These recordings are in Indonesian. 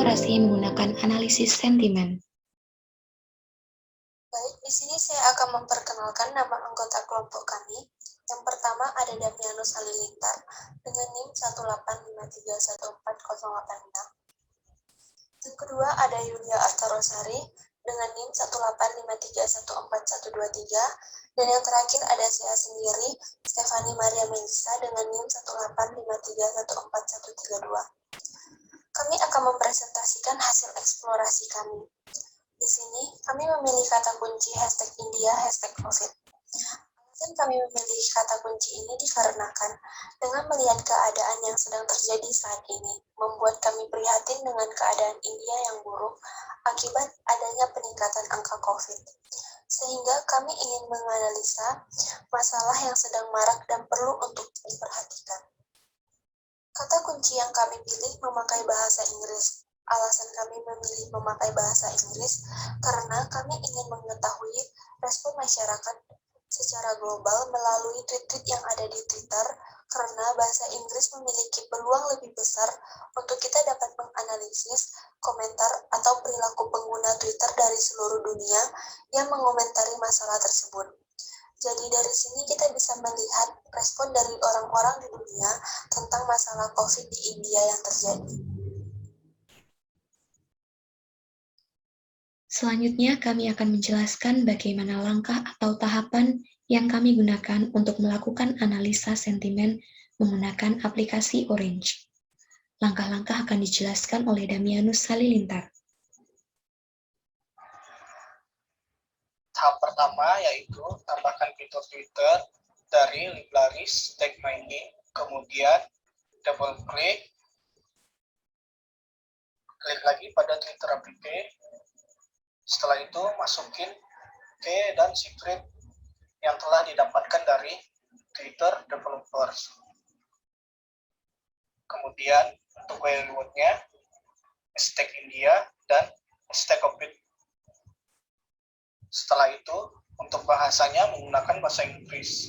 eksplorasi menggunakan analisis sentimen. Baik, di sini saya akan memperkenalkan nama anggota kelompok kami. Yang pertama ada Damianus Halilintar dengan NIM 185314086. Yang kedua ada Yulia Astarosari dengan NIM 185314123. Dan yang terakhir ada saya sendiri, Stefani Maria Melisa dengan NIM 185314132. Kami akan mempresentasikan hasil eksplorasi kami. Di sini, kami memilih kata kunci #India #COVID. Alasan kami memilih kata kunci ini dikarenakan dengan melihat keadaan yang sedang terjadi saat ini, membuat kami prihatin dengan keadaan India yang buruk akibat adanya peningkatan angka COVID. Sehingga kami ingin menganalisa masalah yang sedang marak dan perlu untuk diperhatikan. Kata kunci yang kami pilih memakai bahasa Inggris. Alasan kami memilih memakai bahasa Inggris karena kami ingin mengetahui respon masyarakat secara global melalui tweet-tweet yang ada di Twitter, karena bahasa Inggris memiliki peluang lebih besar untuk kita dapat menganalisis komentar atau perilaku pengguna Twitter dari seluruh dunia yang mengomentari masalah tersebut. Jadi dari sini kita bisa melihat respon dari orang-orang di dunia tentang masalah COVID di India yang terjadi. Selanjutnya, kami akan menjelaskan bagaimana langkah atau tahapan yang kami gunakan untuk melakukan analisa sentimen menggunakan aplikasi Orange. Langkah-langkah akan dijelaskan oleh Damianus Halilintar. Tahap pertama yaitu tambahkan fitur Twitter dari libraries Tag Mining, kemudian double klik lagi pada Twitter APK. Setelah itu masukin key dan secret yang telah didapatkan dari Twitter developers. Kemudian untuk keywordnya #India dan #COVID. Setelah itu untuk bahasanya menggunakan bahasa Inggris.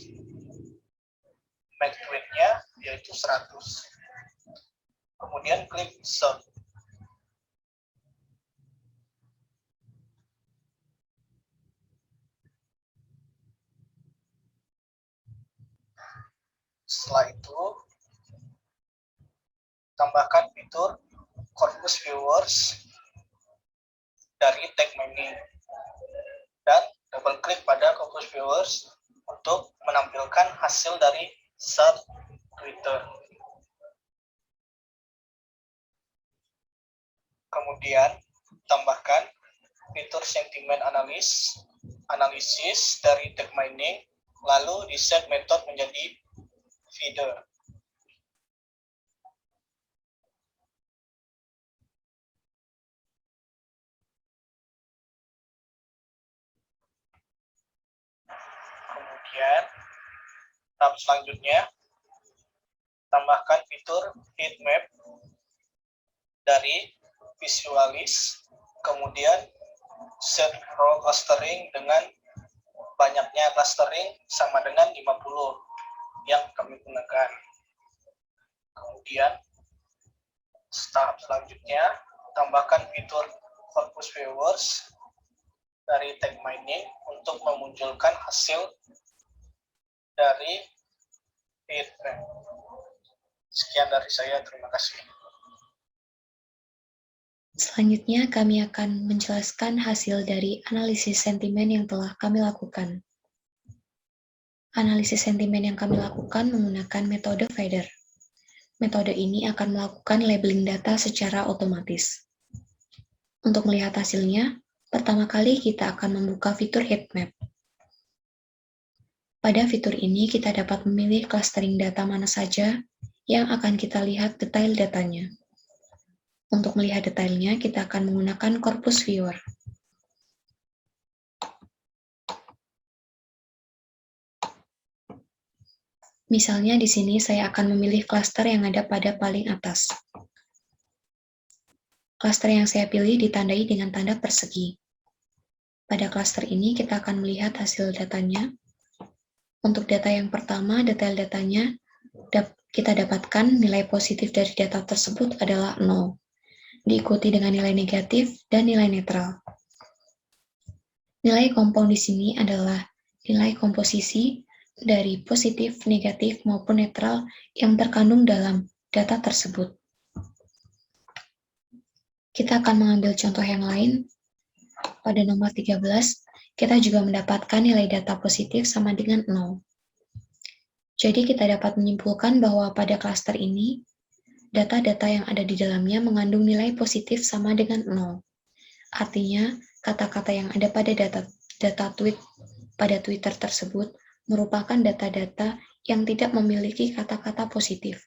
Make tweetnya yaitu 100. Kemudian klik search. Setelah itu, tambahkan fitur corpus viewers dari Tag Mining dan double klik pada corpus viewers untuk menampilkan hasil dari search Twitter. Kemudian, tambahkan fitur sentimen analisis dari Tag Mining, lalu di-set metode menjadi feeder. Kemudian, tahap selanjutnya, tambahkan fitur heat map dari Visualis, kemudian set row clustering dengan banyaknya clustering sama dengan 50 yang kami gunakan. Kemudian, tahap selanjutnya, tambahkan fitur corpus viewers dari Tag Mining untuk memunculkan hasil dari heat map. Sekian dari saya, terima kasih. Selanjutnya, kami akan menjelaskan hasil dari analisis sentimen yang telah kami lakukan. Analisis sentimen yang kami lakukan menggunakan metode feeder. Metode ini akan melakukan labeling data secara otomatis. Untuk melihat hasilnya, pertama kali kita akan membuka fitur heatmap. Pada fitur ini, kita dapat memilih clustering data mana saja yang akan kita lihat detail datanya. Untuk melihat detailnya, kita akan menggunakan corpus viewer. Misalnya di sini saya akan memilih klaster yang ada pada paling atas. Klaster yang saya pilih ditandai dengan tanda persegi. Pada klaster ini kita akan melihat hasil datanya. Untuk data yang pertama, detail datanya kita dapatkan nilai positif dari data tersebut adalah 0. diikuti dengan nilai negatif dan nilai netral. Nilai compound di sini adalah nilai komposisi dari positif, negatif, maupun netral yang terkandung dalam data tersebut. Kita akan mengambil contoh yang lain. Pada nomor 13, kita juga mendapatkan nilai data positif sama dengan 0. Jadi kita dapat menyimpulkan bahwa pada klaster ini, data-data yang ada di dalamnya mengandung nilai positif sama dengan 0. Artinya, kata-kata yang ada pada pada Twitter tersebut merupakan data-data yang tidak memiliki kata-kata positif.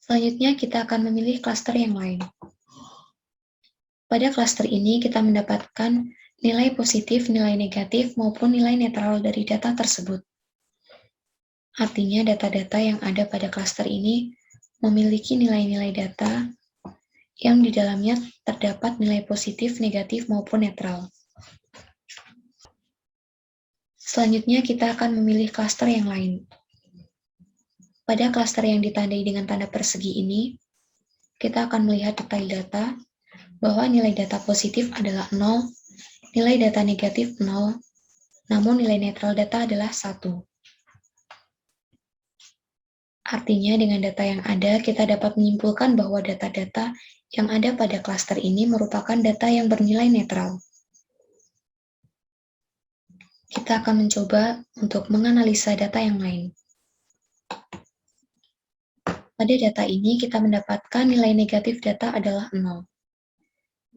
Selanjutnya, kita akan memilih klaster yang lain. Pada klaster ini, kita mendapatkan nilai positif, nilai negatif, maupun nilai netral dari data tersebut. Artinya, data-data yang ada pada klaster ini memiliki nilai-nilai data yang di dalamnya terdapat nilai positif, negatif, maupun netral. Selanjutnya, kita akan memilih klaster yang lain. Pada klaster yang ditandai dengan tanda persegi ini, kita akan melihat detail data bahwa nilai data positif adalah 0, nilai data negatif 0, namun nilai netral data adalah 1. Artinya, dengan data yang ada, kita dapat menyimpulkan bahwa data-data yang ada pada klaster ini merupakan data yang bernilai netral. Kita akan mencoba untuk menganalisa data yang lain. Pada data ini, kita mendapatkan nilai negatif data adalah 0.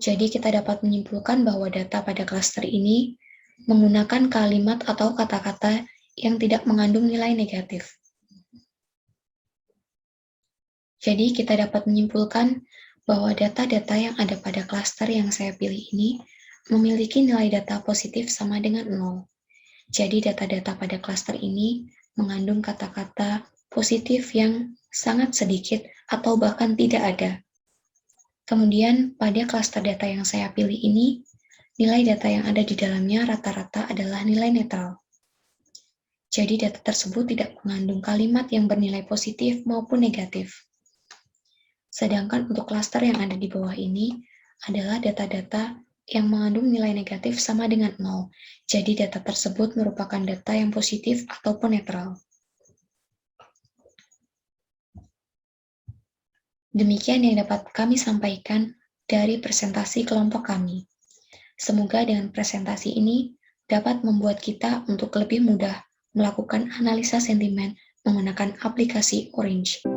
Jadi, kita dapat menyimpulkan bahwa data pada klaster ini menggunakan kalimat atau kata-kata yang tidak mengandung nilai negatif. Jadi, kita dapat menyimpulkan bahwa data-data yang ada pada klaster yang saya pilih ini memiliki nilai data positif sama dengan 0. Jadi, data-data pada klaster ini mengandung kata-kata positif yang sangat sedikit atau bahkan tidak ada. Kemudian, pada klaster data yang saya pilih ini, nilai data yang ada di dalamnya rata-rata adalah nilai netral. Jadi, data tersebut tidak mengandung kalimat yang bernilai positif maupun negatif. Sedangkan untuk klaster yang ada di bawah ini adalah data-data yang mengandung nilai negatif sama dengan 0. Jadi, data tersebut merupakan data yang positif ataupun netral. Demikian yang dapat kami sampaikan dari presentasi kelompok kami. Semoga dengan presentasi ini dapat membuat kita untuk lebih mudah melakukan analisa sentimen menggunakan aplikasi Orange.